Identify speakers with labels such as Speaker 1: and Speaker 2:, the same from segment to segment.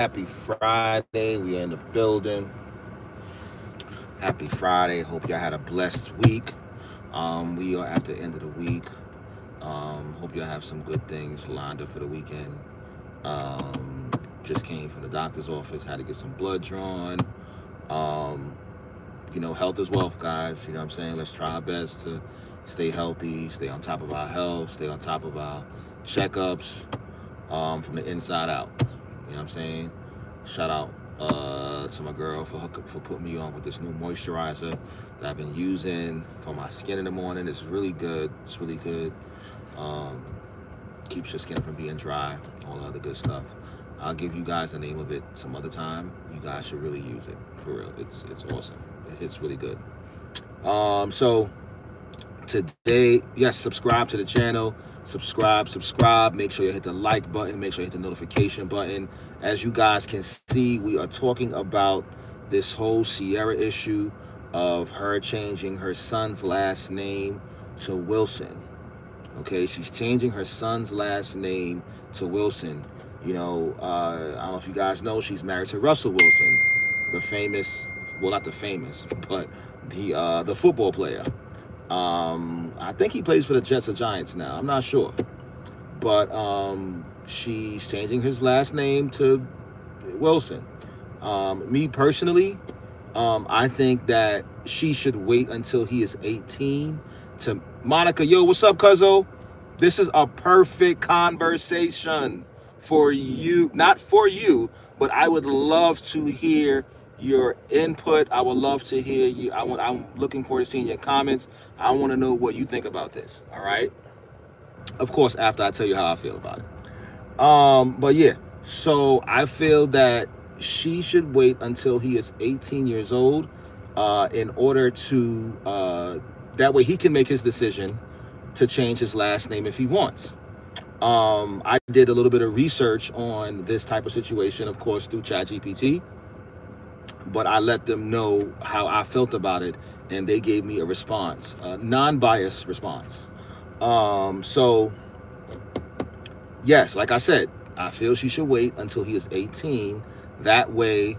Speaker 1: Happy Friday. We are in the building. Happy Friday. Hope y'all had a blessed week. We are at the end of the week. Hope y'all have some good things lined up for the weekend. Just came from the doctor's office. Had to get some blood drawn. Um, Health is wealth, guys. You know what I'm saying? Let's try our best to stay healthy, stay on top of our health, stay on top of our checkups from the inside out. You know what I'm saying? Shout out to my girl for putting me on with this new moisturizer that I've been using for my skin in the morning. It's really good. It's really good. Um, Keeps your skin from being dry, all the other good stuff. I'll give you guys the name of it some other time. You guys should really use it for real. It's awesome. It's really good. So today, yes, subscribe to the channel. Subscribe. Make sure you hit the like button. Make sure you hit the notification button. As you guys can see, we are talking about this whole Ciara issue of her changing her son's last name to Wilson. Okay, she's changing her son's last name to Wilson. I don't know if you guys know, she's married to Russell Wilson, the famous, well, not the famous, but the football player. I think he plays for the Jets or Giants now. I'm not sure, but she's changing his last name to Wilson. Me personally, I think that she should wait until he is 18 to Monica. Yo, what's up, cuzzo? This is a perfect conversation for you, not for you, but I would love to hear your input. I would love to hear you. I'm looking forward to seeing your comments. I want to know what you think about this. All right. Of course, after I tell you how I feel about it. But yeah, so I feel that she should wait until he is 18 years old, in order to that way he can make his decision to change his last name if he wants. I did a little bit of research on this type of situation, of course, through ChatGPT, but I let them know how I felt about it, and they gave me a response, a non-biased response. So yes, like I said, I feel she should wait until he is 18. That way,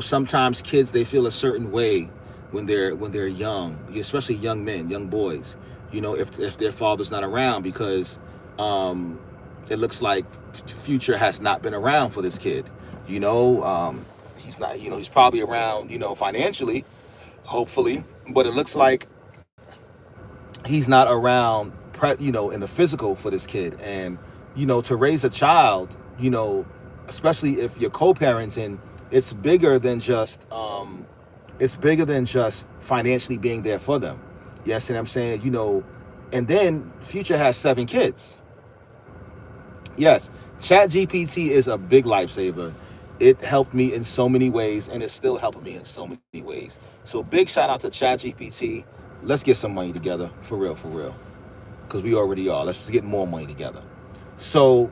Speaker 1: sometimes kids, they feel a certain way when they're young, especially young men, young boys. If their father's not around, because it looks like Future has not been around for this kid. He's not. He's probably around. Financially, hopefully, but it looks like he's not around. In the physical for this kid, and to raise a child. Especially if you're co-parenting, it's bigger than just financially being there for them. Yes, and I'm saying, and then Future has 7 kids. Yes, ChatGPT is a big lifesaver. It helped me in so many ways, and it's still helping me in so many ways. So big shout out to ChatGPT. Let's get some money together, for real, because we already are. Let's just get more money together. So,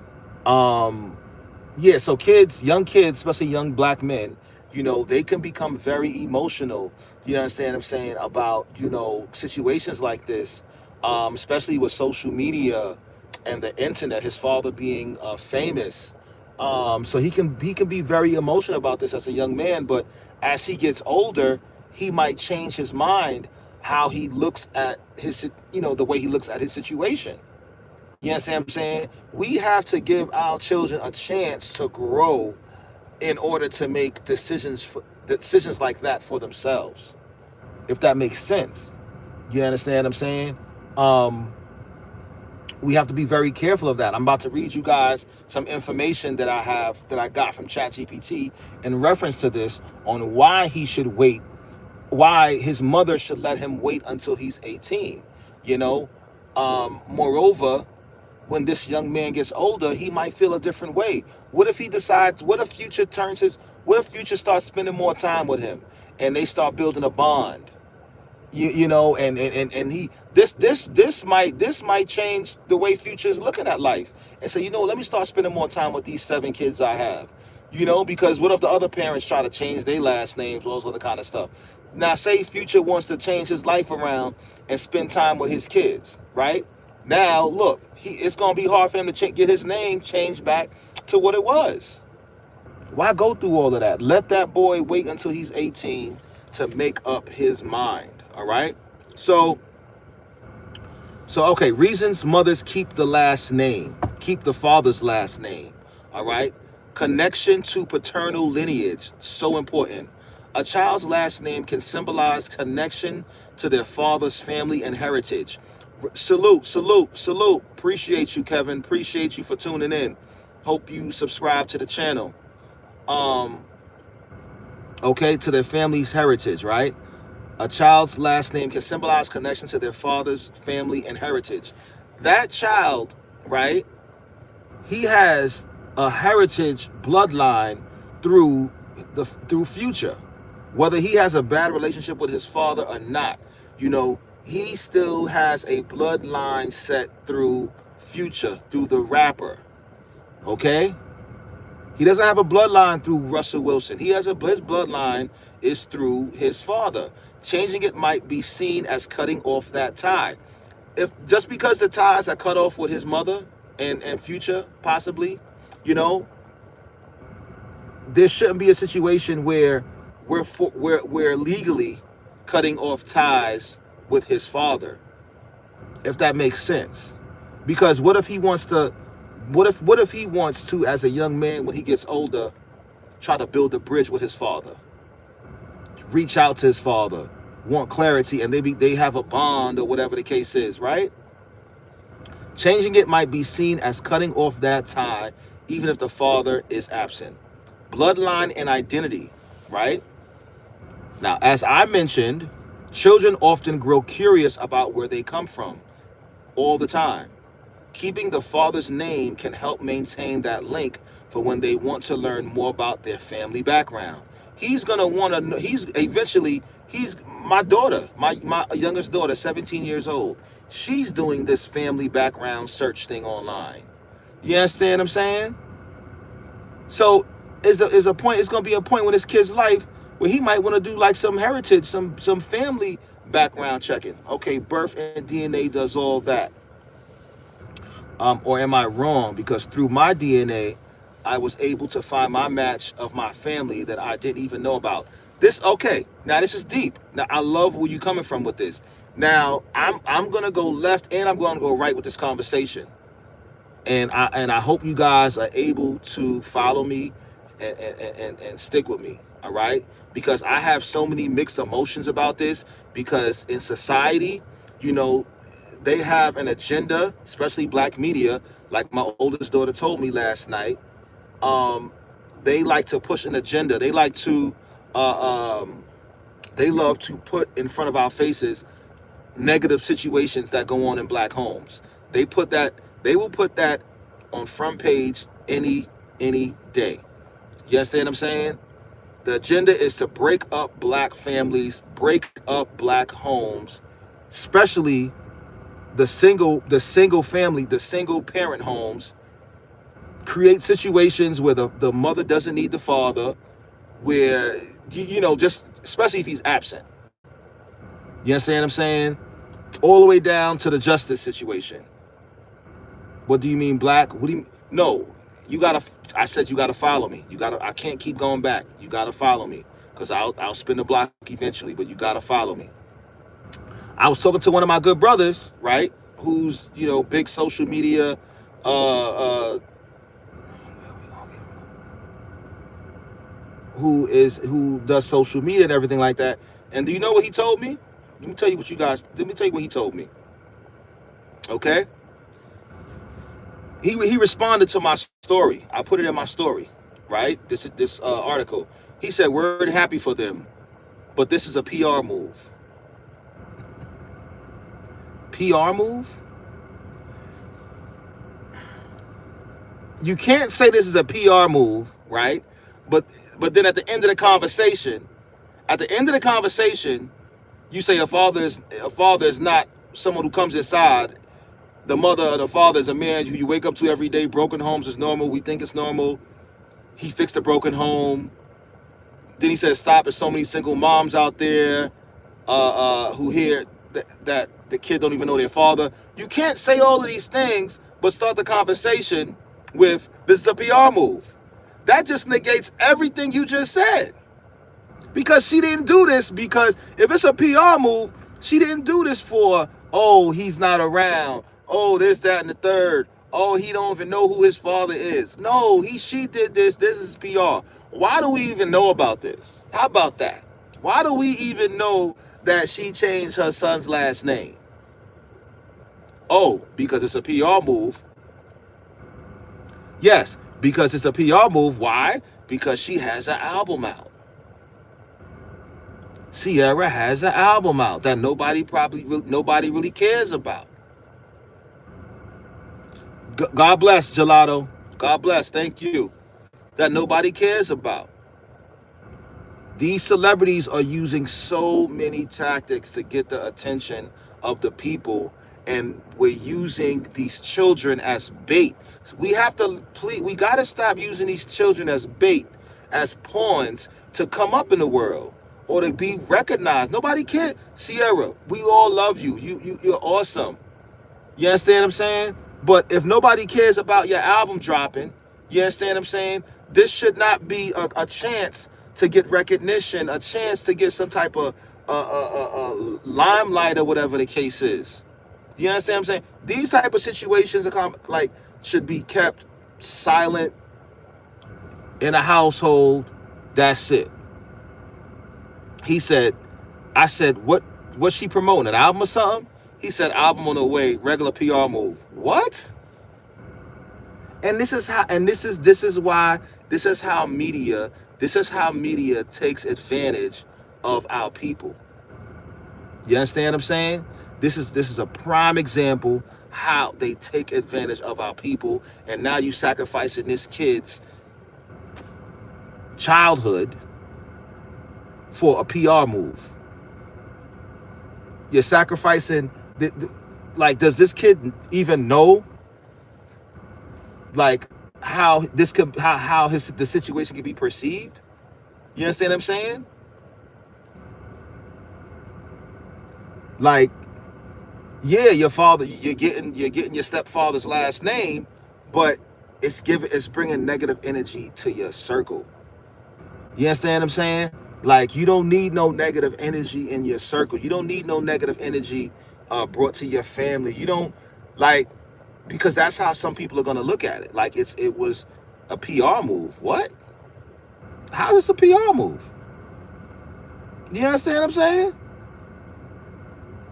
Speaker 1: yeah, so young kids, especially young black men, they can become very emotional, you understand what I'm saying, about, situations like this, especially with social media and the internet, his father being famous. So he can be very emotional about this as a young man, but as he gets older, he might change his mind, how he looks at the way he looks at his situation. You understand what I'm saying? We have to give our children a chance to grow in order to make decisions like that for themselves. If that makes sense. You understand what I'm saying? We have to be very careful of that. I'm about to read you guys some information that I got from ChatGPT in reference to this, on why he should wait, why his mother should let him wait until he's 18. Moreover, when this young man gets older, he might feel a different way. What if he decides, what if Future starts spending more time with him, and they start building a bond? And he this might change the way Future is looking at life, and say, let me start spending more time with these 7 kids I have. Because what if the other parents try to change their last names, all this other kind of stuff? Now, say Future wants to change his life around and spend time with his kids, right? Now, look, it's going to be hard for him to get his name changed back to what it was, Why go through all of that? Let that boy wait until he's 18 to make up his mind. All right. So, okay. Reasons mothers keep the last name, keep the father's last name. All right. Connection to paternal lineage, so important. A child's last name can symbolize connection to their father's family and heritage. Salute, salute, salute. Appreciate you, Kevin. Appreciate you for tuning in. Hope you subscribe to the channel. Okay, to their family's heritage, right? A child's last name can symbolize connection to their father's family and heritage. That child, right? He has a heritage bloodline through future. Whether he has a bad relationship with his father or not, he still has a bloodline set through future, through the rapper. Okay? He doesn't have a bloodline through Russell Wilson. His bloodline is through his father. Changing it might be seen as cutting off that tie. If just because the ties are cut off with his mother and future, possibly, there shouldn't be a situation where we're legally cutting off ties with his father, if that makes sense. Because what if he wants to, as a young man, when he gets older, try to build a bridge with his father, reach out to his father, want clarity, and they have a bond or whatever the case is, right? Changing it might be seen as cutting off that tie, even if the father is absent. Bloodline and identity, right? Now, as I mentioned, children often grow curious about where they come from all the time. Keeping the father's name can help maintain that link for when they want to learn more about their family background. He's gonna want to know. He's my daughter, my youngest daughter, 17 years old. She's doing this family background search thing online. You understand what I'm saying? So is a point. It's gonna be a point in this kid's life where he might want to do like some heritage, some family background checking. Okay, birth and DNA does all that. Or am I wrong? Because through my DNA, I was able to find my match of my family that I didn't even know about. Okay, now this is deep. Now I love where you're coming from with this. Now I'm gonna go left and I'm gonna go right with this conversation. And I hope you guys are able to follow me and stick with me, all right? Because I have so many mixed emotions about this, because in society, they have an agenda, especially black media, like my oldest daughter told me last night. They like to push an agenda. They like to, they love to put in front of our faces negative situations that go on in black homes. They will put that on front page any day. You understand what I'm saying? The agenda is to break up black families, break up black homes, especially the single family, the single parent homes. Create situations where the mother doesn't need the father, where just especially if he's absent. You understand what I'm saying? All the way down to the justice situation. What do you mean black? What do you mean? No, I said you gotta follow me. I can't keep going back. You gotta follow me, because I'll spin the block eventually, but you gotta follow me. I was talking to one of my good brothers, right? Who's, big social media, who does social media and everything like that. And do you know what he told me? Let me tell you what he told me. Okay? He responded to my story. I put it in my story, right? This article. He said, "We're happy for them, but this is a PR move." PR move? You can't say this is a PR move, right? But then at the end of the conversation, you say a father is not someone who comes inside. The mother or the father is a man who you wake up to every day. Broken homes is normal. We think it's normal. He fixed a broken home. Then he says, "Stop! There's so many single moms out there who hear that the kid don't even know their father." You can't say all of these things, but start the conversation with, "This is a PR move." That just negates everything you just said. Because she didn't do this because if it's a PR move, she didn't do this for, oh, he's not around. Oh, this, that, and the third. Oh, he don't even know who his father is. No, she did this. This is PR. Why do we even know about this? How about that? Why do we even know that she changed her son's last name? Oh, because it's a PR move. Yes, because it's a PR move. Why? Because she has an album out. Ciara has an album out that nobody really cares about. God bless, Gelato. God bless. Thank you. That nobody cares about. These celebrities are using so many tactics to get the attention of the people, and we're using these children as bait. So we got to stop using these children as bait, as pawns to come up in the world or to be recognized. Nobody cares. Ciara, we all love you. You're awesome. You understand what I'm saying? But if nobody cares about your album dropping, you understand what I'm saying? This should not be a chance to get recognition, a chance to get some type of limelight or whatever the case is. You understand what I'm saying? These type of situations should be kept silent in a household. That's it. I said, what's she promoting? An album or something? He said, album on the way, regular PR move. What? And this is how media takes advantage of our people. You understand what I'm saying? This is a prime example how they take advantage of our people, and now you sacrificing this kid's childhood for a PR move. You're sacrificing does this kid even know how the situation can be perceived? You understand what I'm saying? Yeah, your father, you're getting your stepfather's last name, but it's bringing negative energy to your circle. You understand what I'm saying? You don't need no negative energy in your circle. You don't need no negative energy brought to your family. You don't because that's how some people are gonna look at it. It was a PR move. What? How is this a PR move? You understand what I'm saying?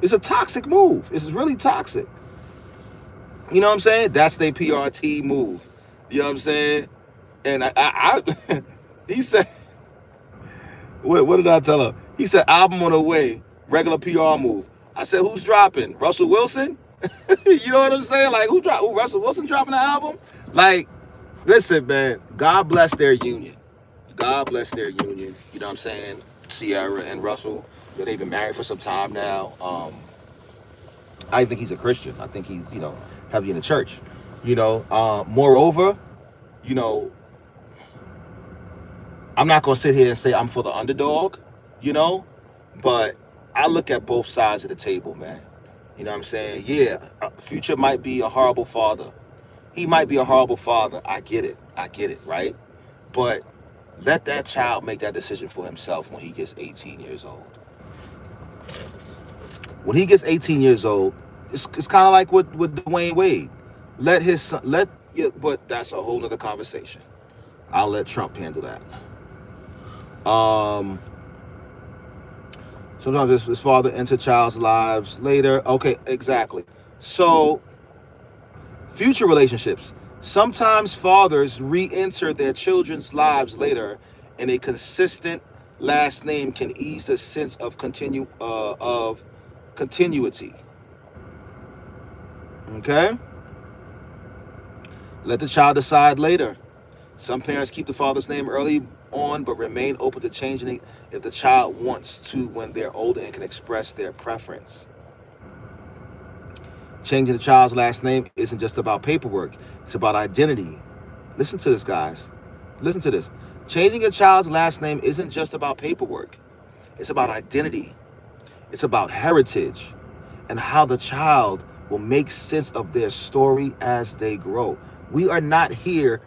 Speaker 1: It's a toxic move. It's really toxic. You know what I'm saying? That's their PRT move. You know what I'm saying? And I he said, what did I tell her? He said, album on the way, regular PR move. I said, who's dropping? Russell Wilson? You know what I'm saying? Who Russell Wilson dropping the album? Listen, man, God bless their union. God bless their union. You know what I'm saying? Ciara and Russell, they've been married for some time now. I think he's a Christian. I think he's, heavy in the church. Moreover, I'm not going to sit here and say I'm for the underdog, but I look at both sides of the table, man. You know what I'm saying? Yeah, Future might be a horrible father. He might be a horrible father. I get it, right? But let that child make that decision for himself when he gets 18 years old. When he gets 18 years old, it's kind of like with Dwayne Wade. Let his son, but that's a whole other conversation. I'll let Trump handle that. Sometimes his father enters child's lives later. Okay, exactly. So, future relationships. Sometimes fathers re-enter their children's lives later, and a consistent last name can ease the sense of continuity. Okay? Let the child decide later. Some parents keep the father's name early on, but remain open to changing it if the child wants to when they're older and can express their preference. Changing the child's last name isn't just about paperwork. It's about identity. Listen to this, guys. Listen to this. Changing a child's last name isn't just about paperwork. It's about identity. It's about heritage and how the child will make sense of their story as they grow. We are not here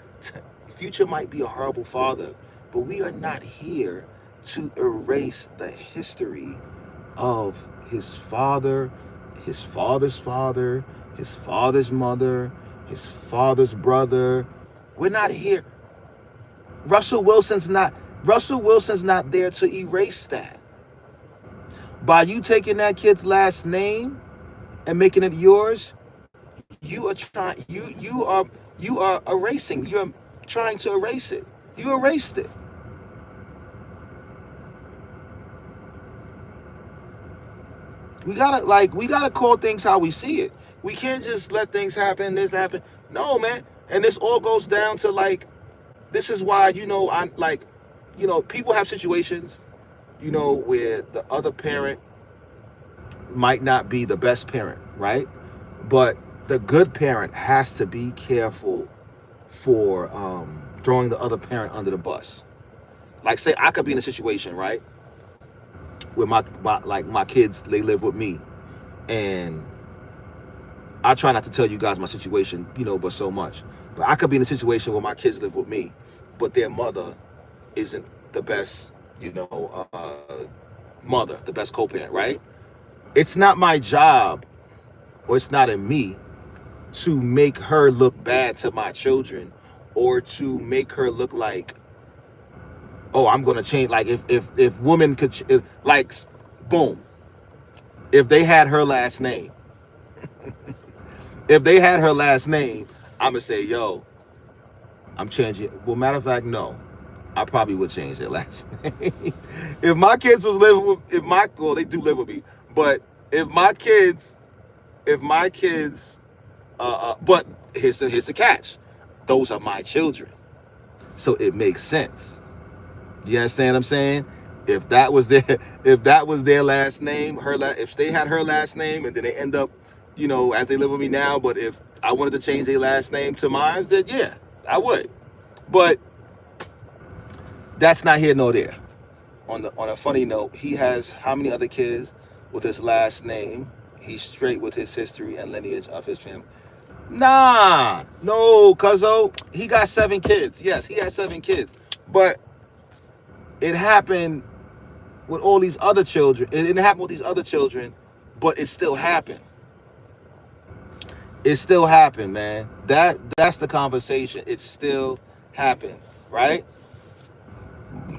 Speaker 1: Future might be a horrible father, but we are not here to erase the history of his father, his father's father, his father's mother, his father's brother. We're not here. Russell Wilson's not Russell Wilson's not there to erase that. By you taking that kid's last name and making it yours, you are erasing. You're trying to erase it. You erased it. We gotta call things how we see it. We can't just let things happen, this happen. No, man. And this all goes down to like, this is why, I'm like, people have situations, where the other parent might not be the best parent, right? But the good parent has to be careful for throwing the other parent under the bus. Like, say I could be in a situation, right, where my kids, they live with me, and I try not to tell you guys my situation, but so much. But I could be in a situation where my kids live with me, but their mother isn't the best, mother, the best co-parent, right? It's not my job, or it's not in me to make her look bad to my children, or to make her look like, oh, I'm gonna change. Like, if women could, like, boom, if they had her last name, if they had her last name, I'm gonna say, yo, I'm changing. Well, matter of fact, no, I probably would change their last name. If my kids was living with, well, they do live with me, but if my kids, but here's the catch, those are my children, so it makes sense. You understand what I'm saying? If that was their last name, if they had her last name, and then they end up, as they live with me now, but if I wanted to change their last name to mine, then yeah, I would. But that's not here nor there. On a funny note, he has how many other kids with his last name? He's straight with his history and lineage of his family. Nah, no, cuzzo. He got 7 kids. Yes, he has 7 kids. But it happened with all these other children. It didn't happen with these other children, but it still happened. It still happened, man. That's the conversation. It still happened, right?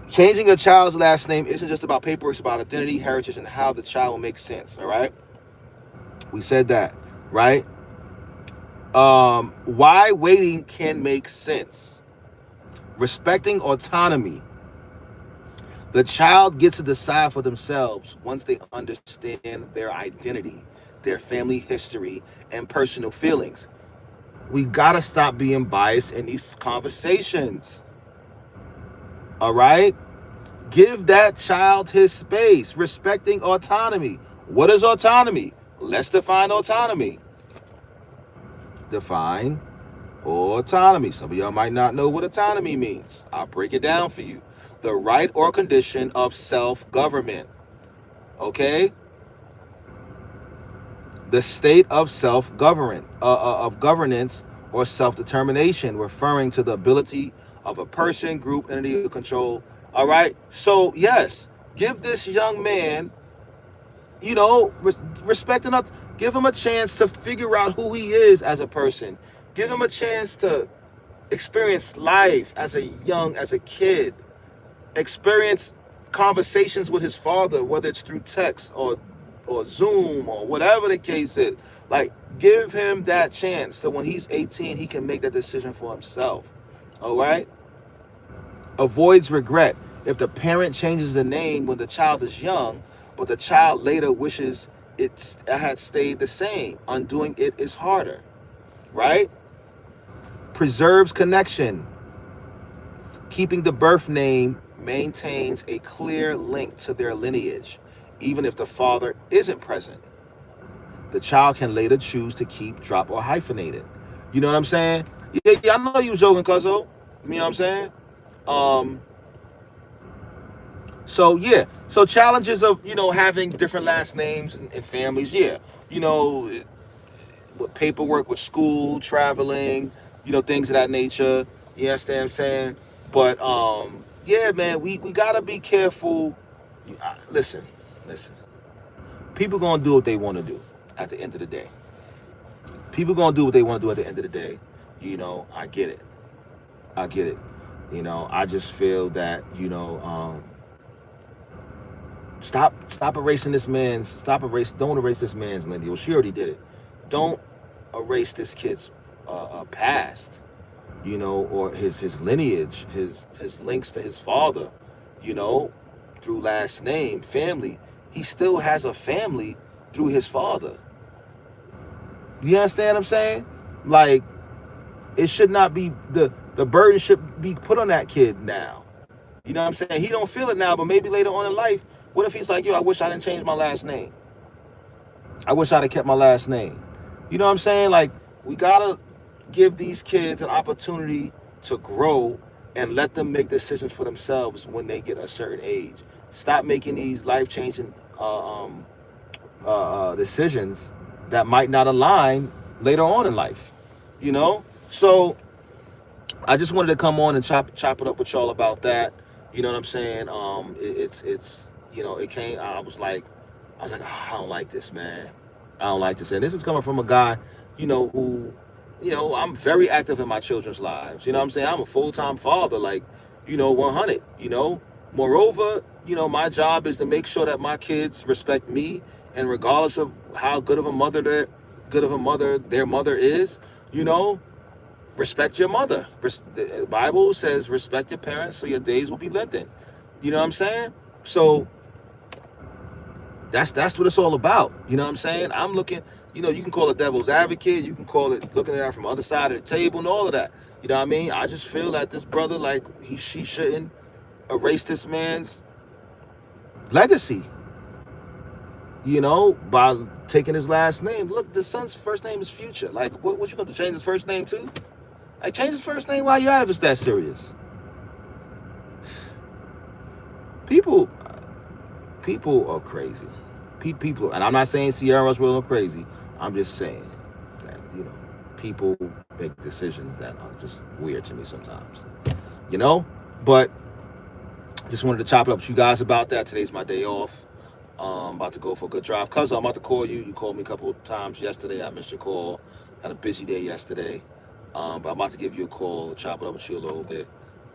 Speaker 1: Changing a child's last name isn't just about paper. It's about identity, heritage, and how the child will make sense, all right? We said that, right? Why waiting can make sense. Respecting autonomy. The child gets to decide for themselves once they understand their identity, their family history, and personal feelings. We gotta stop being biased in these conversations. All right? Give that child his space. Respecting autonomy. What is autonomy? Let's define autonomy. Define autonomy. Some of y'all might not know what autonomy means. I'll break it down for you. The right or condition of self-government. Okay? The state of self-government, of governance or self-determination, referring to the ability of a person, group, entity to control. All right? So, yes, give this young man, respect enough. Give him a chance to figure out who he is as a person. Give him a chance to experience life as a kid. Experience conversations with his father, whether it's through text or Zoom or whatever the case is. Like, give him that chance so when he's 18, he can make that decision for himself. All right? Avoids regret. If the parent changes the name when the child is young, but the child later wishes it had stayed the same, undoing it is harder. Right? Preserves connection. Keeping the birth name maintains a clear link to their lineage, even if the father isn't present. The child can later choose to keep, drop, or hyphenate it. You know what I'm saying? Yeah, I know you was joking, cuzzo. You know what I'm saying? So yeah. So challenges of, having different last names and families, yeah. With paperwork, with school, traveling, things of that nature. You understand what I'm saying? But yeah, man, we gotta be careful. Listen, listen. People gonna do what they want to do at the end of the day. People gonna do what they want to do at the end of the day. I get it. I get it. I just feel that stop erasing this man's don't erase this man's Lindy. Well, she already did it. Don't erase this kid's past, or his lineage, his links to his father, you know, through last name, family. He still has a family through his father. You understand what I'm saying? Like, it should not be the burden should be put on that kid now. You know what I'm saying? He don't feel it now, but maybe later on in life, what if he's like, yo, I wish I didn't change my last name. I wish I'd have kept my last name. You know what I'm saying? Like, we gotta give these kids an opportunity to grow and let them make decisions for themselves when they get a certain age. Stop making these life-changing decisions that might not align later on in life. So I just wanted to come on and chop it up with y'all about that. You know what I'm saying? It's it came. I was like, oh, I don't like this, man. I don't like this. And this is coming from a guy, who, I'm very active in my children's lives. You know what I'm saying? I'm a full-time father, like, 100. Moreover, my job is to make sure that my kids respect me, and regardless of how good of a mother their mother is, respect your mother. The Bible says respect your parents so your days will be lengthened. You know what I'm saying? So that's what it's all about. You know what I'm saying? I'm looking, you can call it devil's advocate, you can call it looking at it from the other side of the table and all of that. You know what I mean? I just feel that this brother, like, she shouldn't erase this man's legacy, by taking his last name. Look, the son's first name is Future. Like, what you going to change his first name to? Like, change his first name while you're at it if it's that serious. People are crazy. People, and I'm not saying Ciara's real or crazy. I'm just saying that, people make decisions that are just weird to me sometimes. But just wanted to chop it up with you guys about that. Today's my day off. I'm about to go for a good drive. Cuz I'm about to call you. You called me a couple of times yesterday. I missed your call. Had a busy day yesterday. But I'm about to give you a call, chop it up with you a little bit.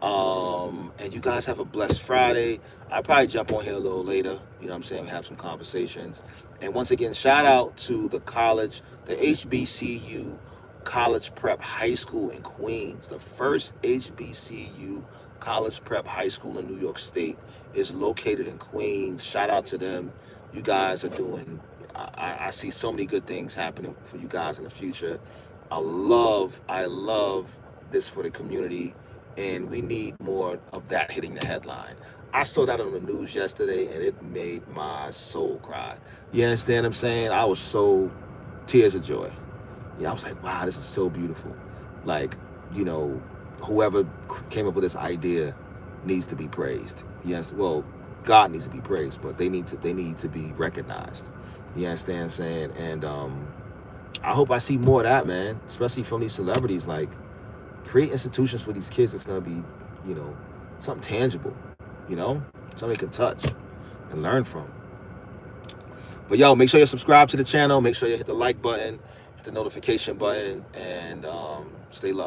Speaker 1: And you guys have a blessed Friday. I'll probably jump on here a little later, have some conversations. And once again, shout out to the HBCU College Prep High School in Queens. The first HBCU College Prep High School in New York State is located in Queens. Shout out to them. You guys are doing, I see so many good things happening for you guys in the future. I love this for the community, and we need more of that hitting the headline. I saw that on the news yesterday, and it made my soul cry. You understand what I'm saying? I was so tears of joy. I was like, wow, this is so beautiful. Like, whoever came up with this idea needs to be praised. Yes, well, God needs to be praised, but they need to be recognized. You understand what I'm saying? And I hope I see more of that, man, especially from these celebrities. Like, create institutions for these kids that's going to be, something tangible, something they can touch and learn from. But, yo, make sure you subscribe to the channel. Make sure you hit the like button, hit the notification button, and stay loved.